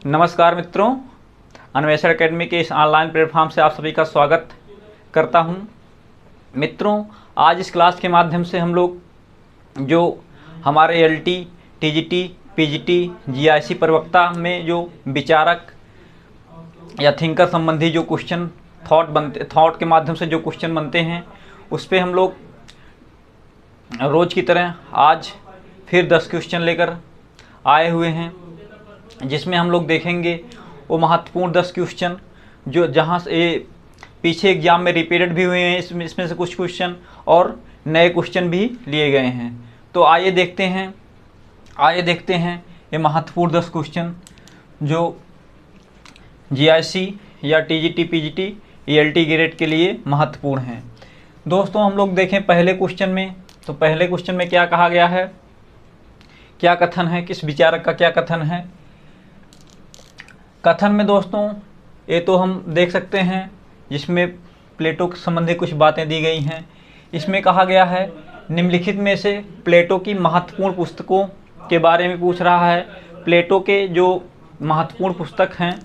नमस्कार मित्रों, अन्वेषण एकेडमी के इस ऑनलाइन प्लेटफॉर्म से आप सभी का स्वागत करता हूं। मित्रों, आज इस क्लास के माध्यम से हम लोग जो हमारे एलटी, टीजीटी, पीजीटी, जीआईसी प्रवक्ता में जो विचारक या थिंकर संबंधी जो क्वेश्चन थॉट के माध्यम से जो क्वेश्चन बनते हैं उस पर हम लोग रोज़ की तरह आज फिर 10 क्वेश्चन लेकर आए हुए हैं, जिसमें हम लोग देखेंगे वो महत्वपूर्ण 10 क्वेश्चन जो जहाँ से पीछे एग्जाम में रिपीटेड भी हुए हैं। इसमें से कुछ क्वेश्चन और नए क्वेश्चन भी लिए गए हैं। तो आइए देखते हैं ये महत्वपूर्ण 10 क्वेश्चन जो जीआईसी या टीजीटी, पीजीटी, ईएलटी ग्रेड के लिए महत्वपूर्ण हैं। दोस्तों, हम लोग देखें पहले क्वेश्चन में, तो पहले क्वेश्चन में क्या कहा गया है, क्या कथन है, किस विचारक का क्या कथन है। कथन में दोस्तों ये तो हम देख सकते हैं, जिसमें प्लेटो के संबंधी कुछ बातें दी गई हैं। इसमें कहा गया है निम्नलिखित में से प्लेटो की महत्वपूर्ण पुस्तकों के बारे में पूछ रहा है। प्लेटो के जो महत्वपूर्ण पुस्तक हैं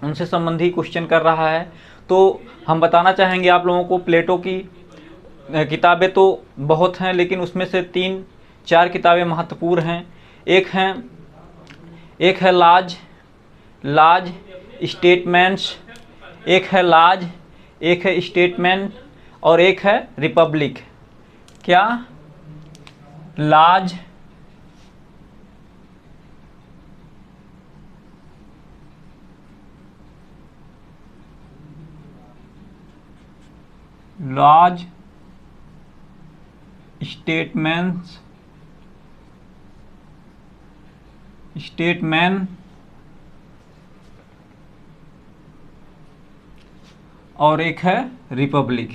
उनसे संबंधी क्वेश्चन कर रहा है। तो हम बताना चाहेंगे आप लोगों को, प्लेटो की किताबें तो बहुत हैं, लेकिन उसमें से 3-4 किताबें महत्वपूर्ण हैं। एक है लाज स्टेटमेंट्स, एक है लाज, एक है स्टेटमेंट और एक है रिपब्लिक। क्या? लाज, स्टेटमेंट और एक है रिपब्लिक।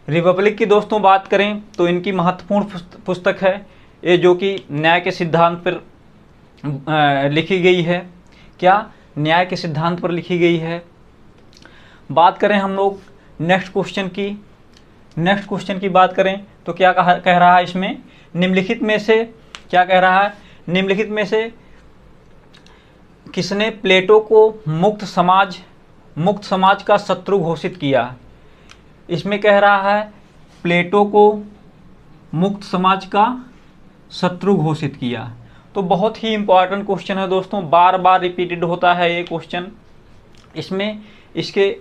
रिपब्लिक की दोस्तों बात करें तो इनकी महत्वपूर्ण पुस्तक है ये, जो कि न्याय के सिद्धांत पर लिखी गई है। क्या? न्याय के सिद्धांत पर लिखी गई है। बात करें हम लोग नेक्स्ट क्वेश्चन की बात करें तो क्या कह रहा है इसमें, निम्नलिखित में से क्या कह रहा है, निम्नलिखित में से किसने प्लेटो को मुक्त समाज का शत्रु घोषित किया। इसमें कह रहा है प्लेटो को मुक्त समाज का शत्रु घोषित किया। तो बहुत ही इम्पॉर्टेंट क्वेश्चन है दोस्तों, बार बार रिपीटेड होता है ये क्वेश्चन। इसमें इसके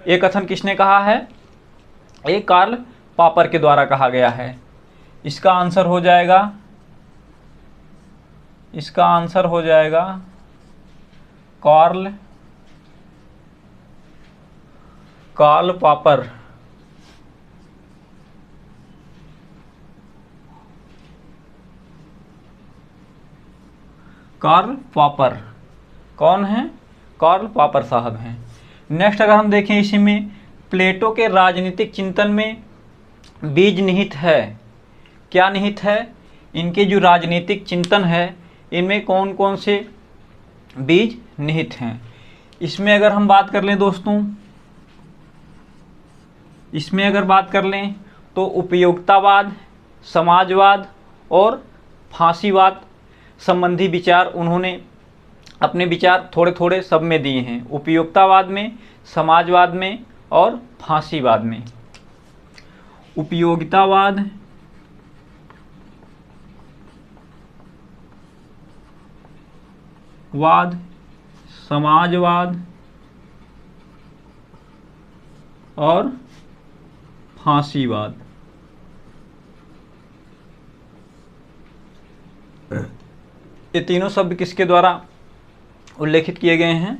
ये कथन किसने कहा है, ये कार्ल पॉपर के द्वारा कहा गया है। इसका आंसर हो जाएगा कार्ल पॉपर। कार्ल पॉपर कौन है? कार्ल पॉपर साहब हैं। नेक्स्ट अगर हम देखें इसी में, प्लेटो के राजनीतिक चिंतन में बीज निहित है। क्या निहित है? इनके जो राजनीतिक चिंतन है इनमें कौन कौन से बीज निहित हैं। इसमें अगर हम बात कर लें दोस्तों, इसमें अगर बात कर लें तो उपयोगितावाद, समाजवाद और फांसीवाद संबंधी विचार उन्होंने अपने विचार थोड़े थोड़े सब में दिए हैं, उपयोगितावाद में, समाजवाद में और फांसीवाद में। उपयोगितावाद, समाजवाद और फांसीवाद। ये तीनों शब्द किसके द्वारा उल्लेखित किए गए हैं?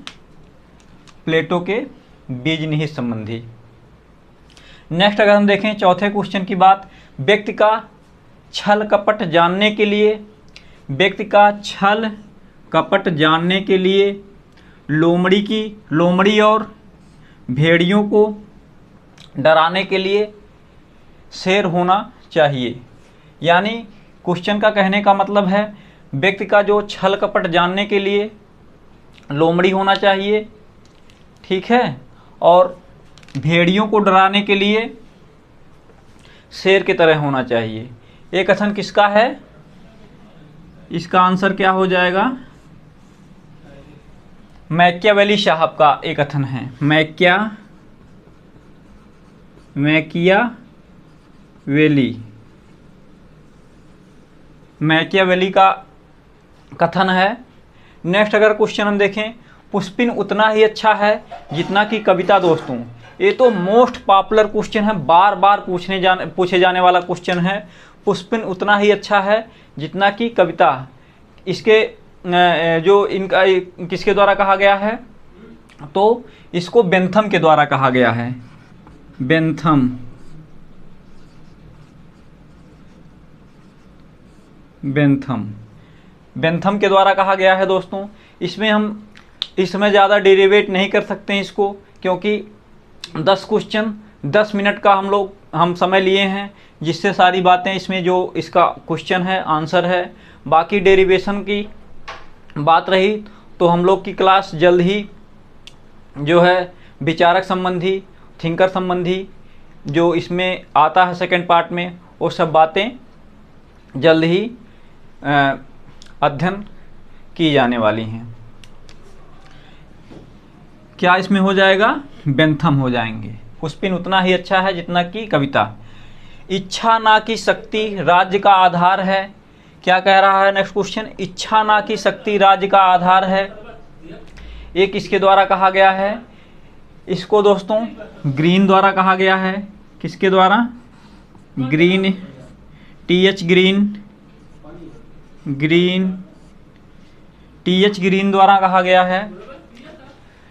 प्लेटो के बीज निहित संबंधी। नेक्स्ट अगर हम देखें चौथे क्वेश्चन की बात, व्यक्ति का छल कपट जानने के लिए लोमड़ी और भेड़ियों को डराने के लिए शेर होना चाहिए। यानी क्वेश्चन का कहने का मतलब है व्यक्ति का जो छल कपट जानने के लिए लोमड़ी होना चाहिए, ठीक है, और भेड़ियों को डराने के लिए शेर की तरह होना चाहिए। ये कथन किसका है? इसका आंसर क्या हो जाएगा? मैकियावेली साहब का एक कथन है। मैकियावेली का कथन है। नेक्स्ट अगर क्वेश्चन हम देखें, पुष्पिन उतना ही अच्छा है जितना कि कविता। दोस्तों ये तो मोस्ट पॉपुलर क्वेश्चन है, बार बार पूछे जाने वाला क्वेश्चन है। पुष्पिन उतना ही अच्छा है जितना कि कविता। इसके जो इनका किसके द्वारा कहा गया है? तो इसको बेंथम के द्वारा कहा गया है। बेंथम के द्वारा कहा गया है। दोस्तों इसमें ज़्यादा डेरिवेट नहीं कर सकते हैं इसको, क्योंकि 10 क्वेश्चन 10 मिनट का हम समय लिए हैं, जिससे सारी बातें इसमें जो इसका क्वेश्चन है आंसर है। बाकी डेरिवेशन की बात रही तो हम लोग की क्लास जल्द ही जो है विचारक संबंधी, थिंकर संबंधी जो इसमें आता है सेकंड पार्ट में, वो सब बातें जल्द ही अध्ययन की जाने वाली हैं। क्या इसमें हो जाएगा? बेंथम हो जाएंगे। पुष्पिन उतना ही अच्छा है जितना कि कविता। इच्छा ना की शक्ति राज्य का आधार है। क्या कह रहा है नेक्स्ट क्वेश्चन? इच्छा ना की शक्ति राज्य का आधार है। ये किसके द्वारा कहा गया है? इसको दोस्तों ग्रीन द्वारा कहा गया है। किसके द्वारा? Green, TH. ग्रीन द्वारा कहा गया है।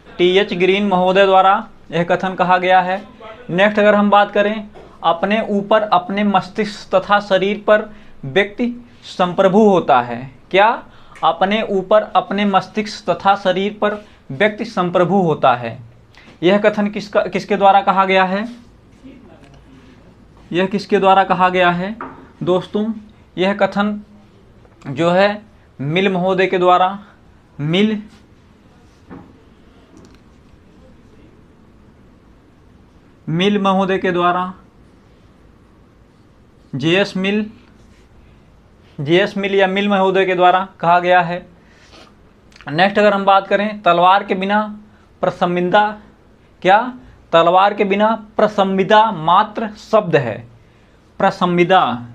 टी.एच. ग्रीन महोदय द्वारा यह कथन कहा गया है। नेक्स्ट अगर हम बात करें, अपने ऊपर, अपने मस्तिष्क तथा शरीर पर व्यक्ति संप्रभु होता है। क्या? अपने ऊपर, अपने मस्तिष्क तथा शरीर पर व्यक्ति संप्रभु होता है। यह कथन किसके द्वारा कहा गया है? यह किसके द्वारा कहा गया है? दोस्तों यह कथन जो है मिल महोदय के द्वारा, मिल महोदय के द्वारा, जे.एस. मिल या मिल महोदय के द्वारा कहा गया है। नेक्स्ट अगर हम बात करें, तलवार के बिना प्रसंविदा, क्या? तलवार के बिना प्रसंविदा मात्र शब्द है। प्रसंविदा,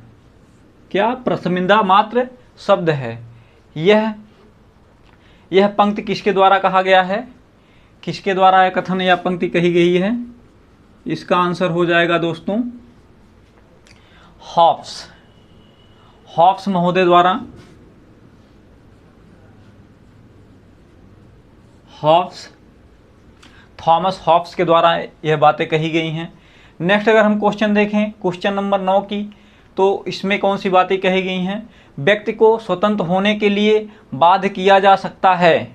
क्या? प्रसंविदा मात्र शब्द है। यह पंक्ति किसके द्वारा कहा गया है? किसके द्वारा यह कथन या पंक्ति कही गई है? इसका आंसर हो जाएगा दोस्तों हॉब्स महोदय द्वारा। थॉमस हॉब्स के द्वारा यह बातें कही गई हैं। नेक्स्ट अगर हम क्वेश्चन देखें, क्वेश्चन नंबर 9 की, तो इसमें कौन सी बातें कही गई हैं? व्यक्ति को स्वतंत्र होने के लिए बाध्य किया जा सकता है।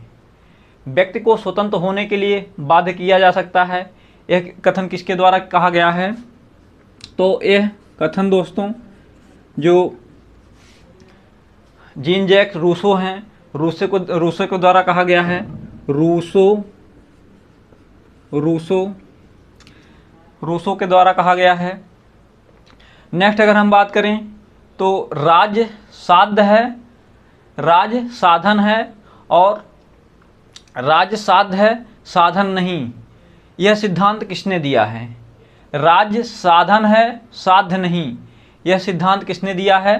व्यक्ति को स्वतंत्र होने के लिए बाध्य किया जा सकता है। यह कथन किसके द्वारा कहा गया है? तो यह कथन दोस्तों जो जीन जैक रूसो हैं, रूसो के द्वारा कहा गया है। रूसो के द्वारा कहा गया है। नेक्स्ट अगर हम बात करें तो राज्य साधन है और राज्य साध्य है, साधन नहीं। यह सिद्धांत किसने दिया है? राज्य साधन है, साध्य नहीं। यह सिद्धांत किसने दिया है?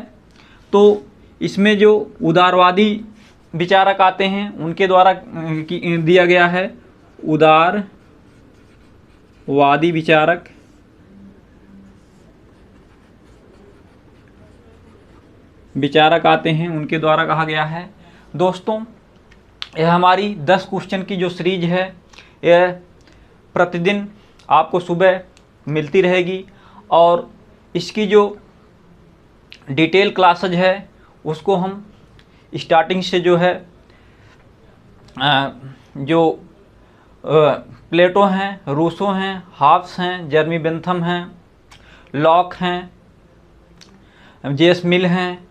तो इसमें जो उदारवादी विचारक आते हैं उनके द्वारा दिया गया है। उदारवादी विचारक आते हैं उनके द्वारा कहा गया है। दोस्तों यह हमारी 10 क्वेश्चन की जो सीरीज है, यह प्रतिदिन आपको सुबह मिलती रहेगी और इसकी जो डिटेल क्लासेज है उसको हम स्टार्टिंग से जो है जो प्लेटो हैं, रूसो हैं, हॉब्स हैं, जर्मी बेंथम हैं, लॉक हैं, जे.एस. मिल हैं,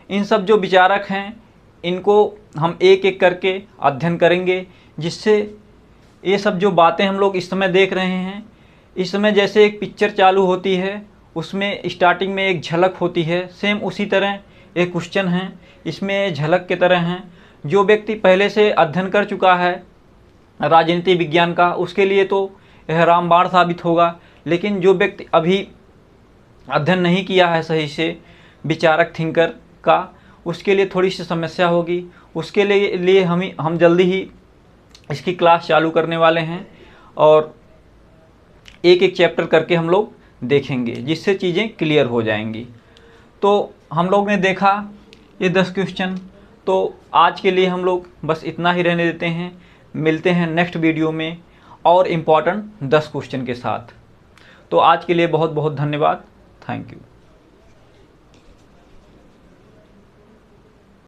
इन सब जो विचारक हैं इनको हम एक एक करके अध्ययन करेंगे, जिससे ये सब जो बातें हम लोग इस समय देख रहे हैं, इस समय जैसे एक पिक्चर चालू होती है, उसमें स्टार्टिंग में एक झलक होती है, सेम उसी तरह एक क्वेश्चन है, इसमें झलक के तरह हैं। जो व्यक्ति पहले से अध्ययन कर चुका है राजनीति विज्ञान का, उसके लिए तो यह रामबाण साबित होगा, लेकिन जो व्यक्ति अभी अध्ययन नहीं किया है सही से विचारक थिंकर का, उसके लिए थोड़ी सी समस्या होगी। उसके लिए हम जल्दी ही इसकी क्लास चालू करने वाले हैं और एक एक चैप्टर करके हम लोग देखेंगे, जिससे चीज़ें क्लियर हो जाएंगी। तो हम लोग ने देखा ये 10 क्वेश्चन, तो आज के लिए हम लोग बस इतना ही रहने देते हैं। मिलते हैं नेक्स्ट वीडियो में और इम्पॉर्टेंट 10 क्वेश्चन के साथ। तो आज के लिए बहुत बहुत धन्यवाद। Thank you.